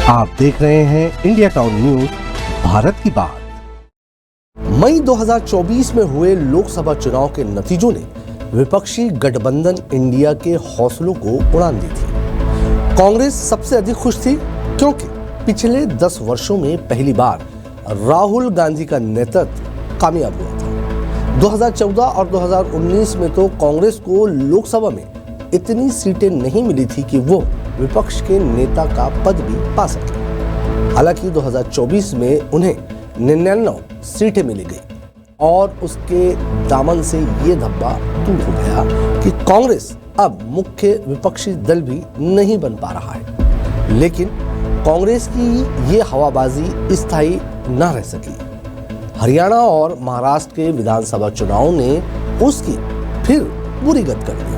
आप देख रहे हैं इंडिया टाउन न्यूज, भारत की बात। मई 2024 में हुए लोकसभा चुनाव के नतीजों ने विपक्षी गठबंधन इंडिया के हौसलों को उड़ान दी थी। कांग्रेस सबसे अधिक खुश थी क्योंकि पिछले 10 वर्षों में पहली बार राहुल गांधी का नेतृत्व कामयाब हुआ था। 2014 और 2019 में तो कांग्रेस को लोकसभा में इतनी सीटें नहीं मिली थी कि वो विपक्ष के नेता का पद भी पा सके। हालांकि 2024 में उन्हें 99 सीटें मिली गई और उसके दामन से ये धब्बा दूर हो गया कि कांग्रेस अब मुख्य विपक्षी दल भी नहीं बन पा रहा है। लेकिन कांग्रेस की ये हवाबाजी स्थायी न रह सकी। हरियाणा और महाराष्ट्र के विधानसभा चुनाव ने उसकी फिर बुरी गत कर दी।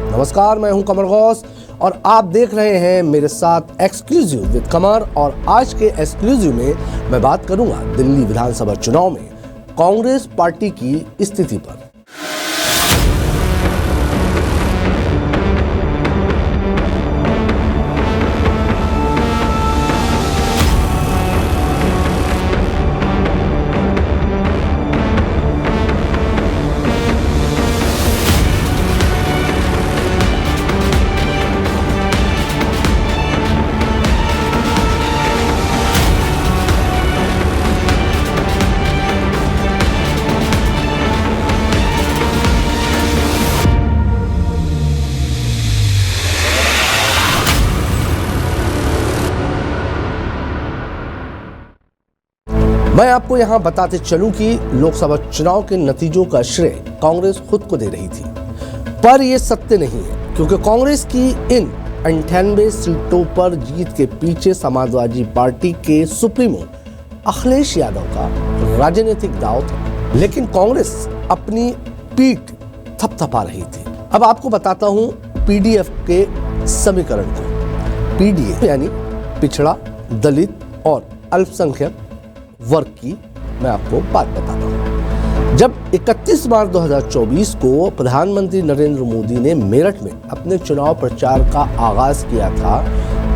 नमस्कार, मैं हूं कमर गौस और आप देख रहे हैं मेरे साथ एक्सक्लूसिव विद कमर। और आज के एक्सक्लूसिव में मैं बात करूंगा दिल्ली विधानसभा चुनाव में कांग्रेस पार्टी की स्थिति पर। मैं आपको यहां बताते चलूं कि लोकसभा चुनाव के नतीजों का श्रेय कांग्रेस खुद को दे रही थी, पर यह सत्य नहीं है क्योंकि कांग्रेस की इन 98 सीटों पर जीत के पीछे समाजवादी पार्टी के सुप्रीमो अखिलेश यादव का राजनीतिक दांव था। लेकिन कांग्रेस अपनी पीठ थपथपा रही थी। अब आपको बताता हूं पीडीएफ के समीकरण को। पीडीएफ यानी पिछड़ा, दलित और अल्पसंख्यक वर्ग की मैं आपको बात बताता हूं। जब 31 मार्च 2024 को प्रधानमंत्री नरेंद्र मोदी ने मेरठ में अपने चुनाव प्रचार का आगाज किया था,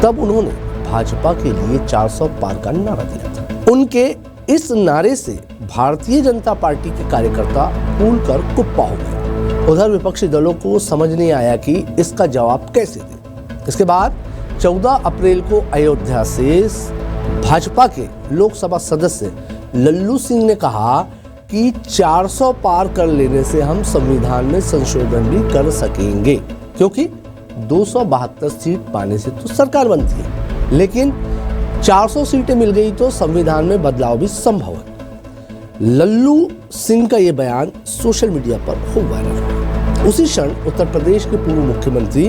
तब उन्होंने भाजपा के लिए 400 पार का नारा दिया था। उनके इस नारे से भारतीय जनता पार्टी के कार्यकर्ता फूल कर कुप्पा हो गए। उधर विपक्षी दलों को समझ नहीं आया कि इसका जवाब कैसे दें। इसके बाद 14 अप्रैल को अयोध्या से भाजपा के लोकसभा सदस्य लल्लू सिंह ने कहा कि 400 पार कर लेने से हम संविधान में संशोधन भी कर सकेंगे, क्योंकि 272 सीट पाने से तो सरकार बनती है, लेकिन 400 सीटें मिल गई तो संविधान में बदलाव भी संभव है। लल्लू सिंह का यह बयान सोशल मीडिया पर खूब वायरल हुआ। उसी क्षण उत्तर प्रदेश के पूर्व मुख्यमंत्री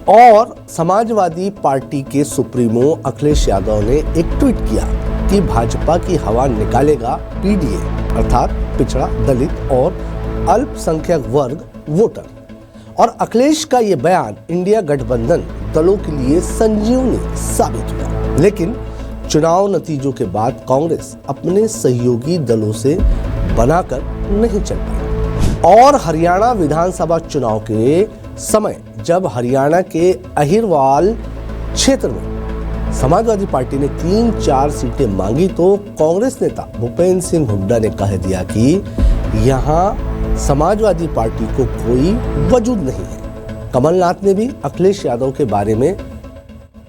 और समाजवादी पार्टी के सुप्रीमो अखिलेश यादव ने एक ट्वीट किया कि भाजपा की हवा निकालेगा पीडीए अर्थात पिछड़ा, दलित और अल्पसंख्यक वर्ग वोटर। और अखिलेश का ये बयान इंडिया गठबंधन दलों के लिए संजीवनी साबित हुआ। लेकिन चुनाव नतीजों के बाद कांग्रेस अपने सहयोगी दलों से बनाकर नहीं चल पाई। और हरियाणा विधानसभा चुनाव के समय जब हरियाणा के अहिरवाल क्षेत्र में समाजवादी पार्टी ने 3-4 सीटें मांगी तो कांग्रेस नेता भूपेंद्र सिंह हुड्डा ने कह दिया कि यहां समाजवादी पार्टी को कोई वजूद नहीं है। कमलनाथ ने भी अखिलेश यादव के बारे में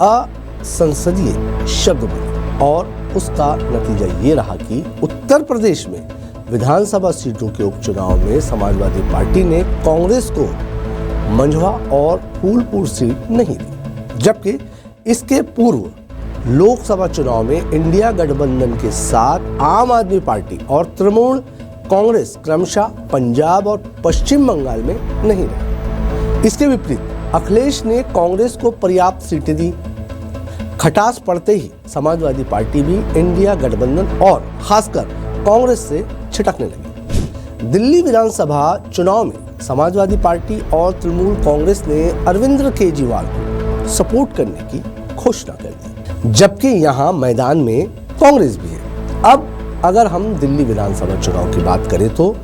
असंसदीय शब्द बोले और उसका नतीजा ये रहा कि उत्तर प्रदेश में विधानसभा सीटों के उपचुनाव में समाजवादी पार्टी ने कांग्रेस को मंझवा और फूलपुर सीट नहीं दी, जबकि इसके पूर्व लोकसभा चुनाव में इंडिया गठबंधन के साथ आम आदमी पार्टी और तृणमूल कांग्रेस क्रमशः पंजाब और पश्चिम बंगाल में नहीं रहे। इसके विपरीत अखिलेश ने कांग्रेस को पर्याप्त सीटें दी। खटास पड़ते ही समाजवादी पार्टी भी इंडिया गठबंधन और खासकर कांग्रेस से छिटकने लगी। दिल्ली विधानसभा चुनाव में समाजवादी पार्टी और तृणमूल कांग्रेस ने अरविंद केजरीवाल को सपोर्ट करने की घोषणा कर दी, जबकि यहां मैदान में कांग्रेस भी है। अब अगर हम दिल्ली विधानसभा चुनाव की बात करें तो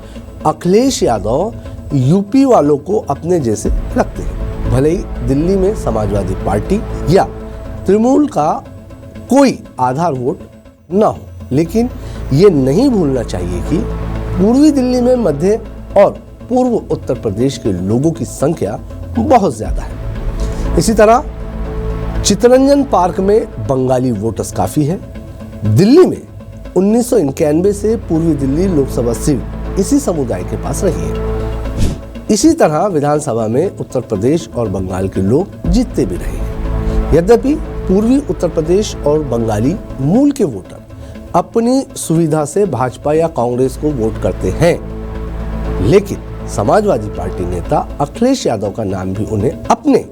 अखिलेश यादव यूपी वालों को अपने जैसे लगते हैं। भले ही दिल्ली में समाजवादी पार्टी या तृणमूल का कोई आधार वोट ना हो। लेकिन ये नहीं भूलना चाहिए कि पूर्वी दिल्ली में मध्य और पूर्व उत्तर प्रदेश के लोगों की संख्या बहुत ज्यादा है। इसी तरह चित्तरंजन पार्क में बंगाली वोटर्स काफी है। दिल्ली में 1991 से पूर्वी दिल्ली लोकसभा सीट इसी समुदाय के पास रही है। इसी तरह विधानसभा में उत्तर प्रदेश और बंगाल के लोग जीतते भी रहे हैं। यद्यपि पूर्वी उत्तर प्रदेश और बंगाली मूल के वोटर अपनी सुविधा से भाजपा या कांग्रेस को वोट करते हैं, लेकिन समाजवादी पार्टी नेता अखिलेश यादव का नाम भी उन्हें अपने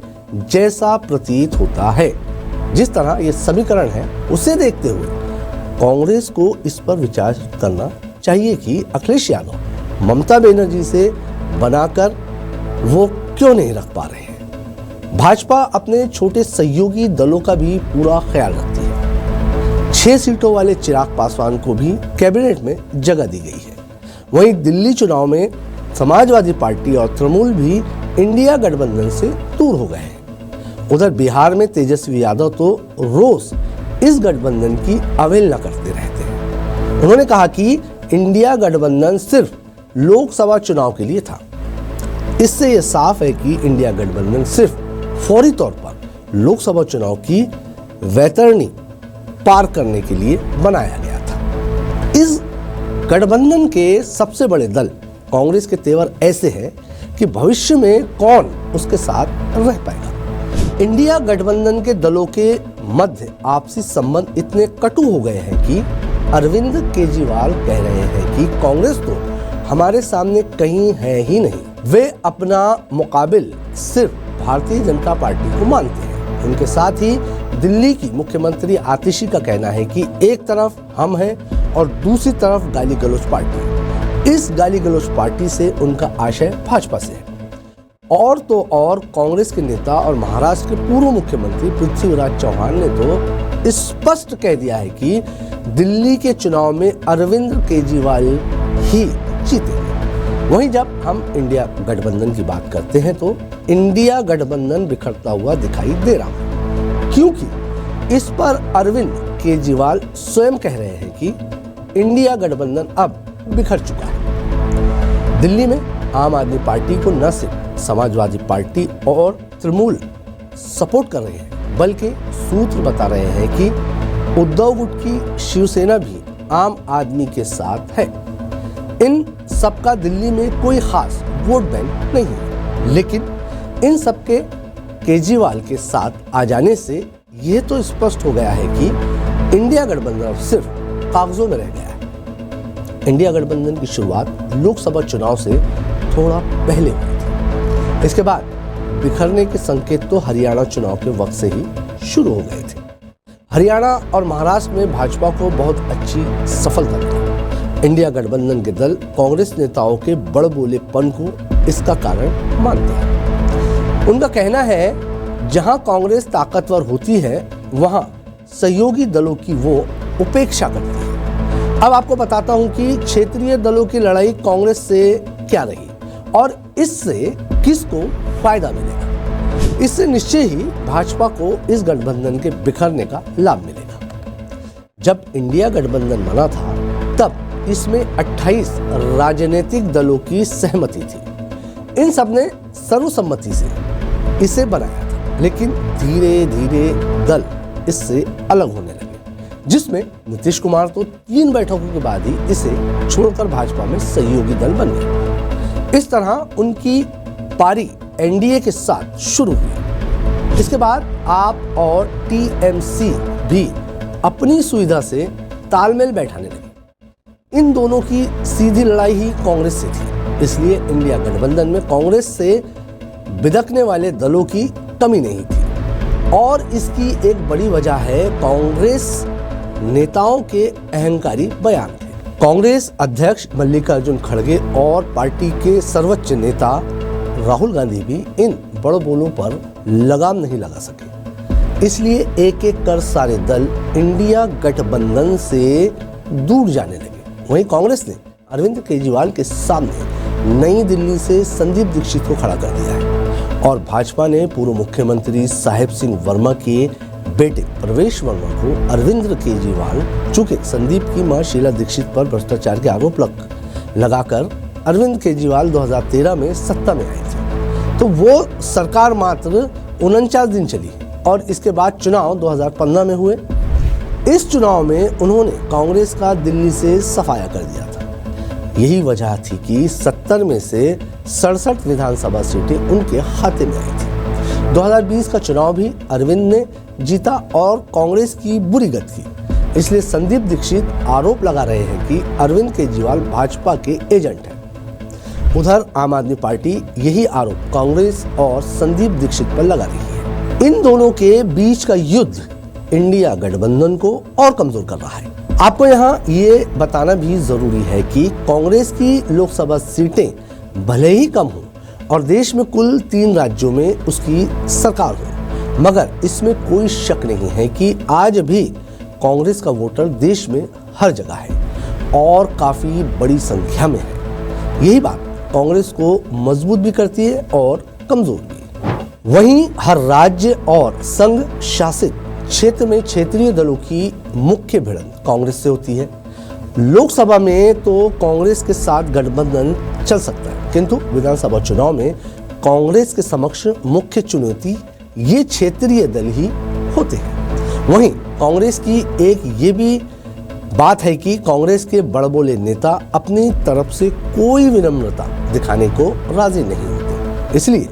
जैसा प्रतीत होता है। जिस तरह ये समीकरण है, उसे देखते हुए कांग्रेस को इस पर विचार करना चाहिए कि अखिलेश यादव ममता बनर्जी से बनाकर वो क्यों नहीं रख पा रहे हैं। भाजपा अपने छोटे सहयोगी दलों का भी पूरा ख्याल रखती है। 6 सीटों वाले चिराग पासवान को भी कैबिनेट में जगह दी गई है। वहीं दिल्ली चुनाव में समाजवादी पार्टी और तृणमूल भी इंडिया गठबंधन से दूर हो गए हैं। उधर बिहार में तेजस्वी यादव तो रोज इस गठबंधन की अवहेलना करते रहते हैं। उन्होंने कहा कि इंडिया गठबंधन सिर्फ लोकसभा चुनाव के लिए था। इससे यह साफ है कि इंडिया गठबंधन सिर्फ फौरी तौर पर लोकसभा चुनाव की वैतरणी पार करने के लिए बनाया गया था। इस गठबंधन के सबसे बड़े दल कांग्रेस के तेवर ऐसे हैं कि भविष्य में कौन उसके साथ रह पाएगा। इंडिया गठबंधन के दलों के मध्य आपसी संबंध इतने कटु हो गए हैं कि अरविंद केजरीवाल कह रहे हैं कि कांग्रेस तो हमारे सामने कहीं है ही नहीं। वे अपना मुकाबिल सिर्फ भारतीय जनता पार्टी को मानते हैं। उनके साथ ही दिल्ली की मुख्यमंत्री आतिशी का कहना है कि एक तरफ हम हैं और दूसरी तरफ गाली गलौज पार्टी। इस गाली गलौज पार्टी से उनका आशय भाजपा से है। और तो और कांग्रेस के नेता और महाराष्ट्र के पूर्व मुख्यमंत्री पृथ्वीराज चौहान ने तो स्पष्ट कह दिया है कि दिल्ली के चुनाव में अरविंद केजरीवाल ही जीतेंगे। वहीं जब हम इंडिया गठबंधन की बात करते हैं तो इंडिया गठबंधन बिखरता हुआ दिखाई दे रहा है, क्योंकि इस पर अरविंद केजरीवाल स्वयं कह रहे हैं कि इंडिया गठबंधन अब बिखर चुका है। दिल्ली में आम आदमी पार्टी को न सिर्फ समाजवादी पार्टी और तृणमूल सपोर्ट कर रहे हैं, बल्कि सूत्र बता रहे हैं कि उद्धव गुट की शिवसेना भी आम आदमी के साथ है। इन सबका दिल्ली में कोई खास वोट बैंक नहीं है, लेकिन इन सबके केजरीवाल के साथ आ जाने से यह तो स्पष्ट हो गया है कि इंडिया गठबंधन सिर्फ कागजों में रह गया है। इंडिया गठबंधन की शुरुआत लोकसभा चुनाव से थोड़ा पहले हुई थी। इसके बाद बिखरने के संकेत तो हरियाणा चुनाव के वक्त से ही शुरू हो गए थे। हरियाणा और महाराष्ट्र में भाजपा को बहुत अच्छी सफलता मिली। इंडिया गठबंधन के दल कांग्रेस नेताओं के बड़बोलेपन को इसका कारण मानते हैं। उनका कहना है जहां कांग्रेस ताकतवर होती है वहां सहयोगी दलों की वो उपेक्षा करती है। अब आपको बताता हूं कि क्षेत्रीय दलों की लड़ाई कांग्रेस से क्या रही और इससे किसको फायदा मिलेगा। इससे निश्चय ही भाजपा को इस गठबंधन के बिखरने का लाभ मिलेगा। जब इंडिया गठबंधन बना था तब इसमें 28 राजनीतिक दलों की सहमति थी। इन सब ने सर्वसम्मति से इसे बनाया था, लेकिन धीरे धीरे दल इससे अलग होने लगे, जिसमें नीतीश कुमार तो 3 बैठकों के बाद ही इसे छोड़कर भाजपा में सहयोगी दल बन गए। इस तरह उनकी पारी एनडीए के साथ शुरू हुई। इसके बाद आप और टीएमसी भी अपनी सुविधा से तालमेल बैठाने लगे। इन दोनों की सीधी लड़ाई ही कांग्रेस से थी, इसलिए इंडिया गठबंधन में कांग्रेस से बिदकने वाले दलों की कमी नहीं थी। और इसकी एक बड़ी वजह है कांग्रेस नेताओं के अहंकारी बयान थे। कांग्रेस अध्यक्ष मल्लिकार्जुन खड़गे और पार्टी के सर्वोच्च नेता राहुल गांधी भी इन बड़बोलों पर लगाम नहीं लगा सके। इसलिए एक एक कर सारे दल इंडिया गठबंधन से दूर जाने लगे। वहीं कांग्रेस ने अरविंद केजरीवाल के सामने नई दिल्ली से संदीप दीक्षित को खड़ा कर दिया है और भाजपा ने पूर्व मुख्यमंत्री साहिब सिंह वर्मा के बेटे प्रवेश वर्मा को अरविंद केजरीवाल, चूंकि संदीप की मां शीला दीक्षित पर भ्रष्टाचार के आरोप लगाकर अरविंद केजरीवाल 2013 में सत्ता में आए थे, तो वो सरकार मात्र 49 दिन चली और इसके बाद चुनाव 2015 में हुए। इस चुनाव में उन्होंने कांग्रेस का दिल्ली से सफाया कर दिया था। यही वजह थी कि 70 में से 67 विधानसभा सीटें उनके खाते में आई थी। 2020 का चुनाव भी अरविंद ने जीता और कांग्रेस की बुरी गत की। इसलिए संदीप दीक्षित आरोप लगा रहे हैं कि अरविंद केजरीवाल भाजपा के एजेंट हैं। उधर आम आदमी पार्टी यही आरोप कांग्रेस और संदीप दीक्षित पर लगा रही है। इन दोनों के बीच का युद्ध इंडिया गठबंधन को और कमजोर कर रहा है। आपको यहाँ ये बताना भी जरूरी है कि कांग्रेस की लोकसभा सीटें भले ही कम हो और देश में कुल 3 राज्यों में उसकी सरकार हो, मगर इसमें कोई शक नहीं है कि आज भी कांग्रेस का वोटर देश में हर जगह है और काफी बड़ी संख्या में है। यही बात कांग्रेस को मजबूत भी करती है और कमजोर भी। वहीं हर राज्य और संघ शासित क्षेत्र में क्षेत्रीय दलों की मुख्य भिड़ंत कांग्रेस से होती है। लोकसभा में तो कांग्रेस के साथ गठबंधन चल सकता है, किंतु विधानसभा चुनाव में कांग्रेस के समक्ष मुख्य चुनौती ये क्षेत्रीय दल ही होते हैं। वहीं कांग्रेस की एक ये भी बात है कि कांग्रेस के बड़बोले नेता अपनी तरफ से कोई विनम्रता दिखाने को राजी नहीं होते। इसलिए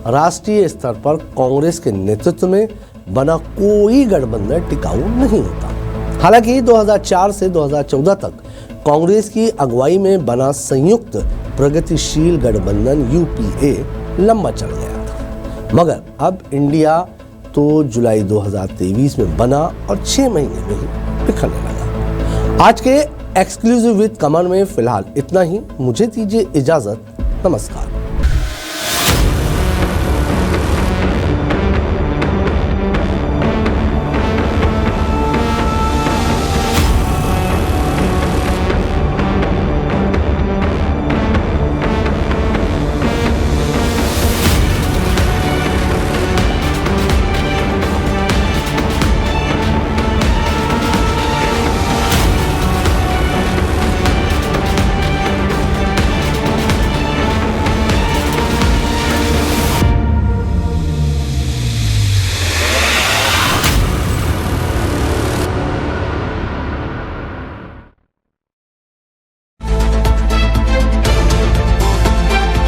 राष्ट्रीय स्तर पर कांग्रेस के नेतृत्व में बना कोई गठबंधन टिकाऊ नहीं होता। हालांकि 2004 से 2014 तक कांग्रेस की अगुवाई में बना संयुक्त प्रगतिशील गठबंधन यूपीए लंबा चल गया था, मगर अब इंडिया तो जुलाई 2023 में बना और 6 महीने में ही बिखरने लगा। आज के एक्सक्लूसिव विद कमर में फिलहाल इतना ही। मुझे दीजिए इजाजत। नमस्कार।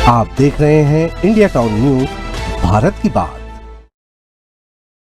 आप देख रहे हैं इंडिया टाउन न्यूज, भारत की बात।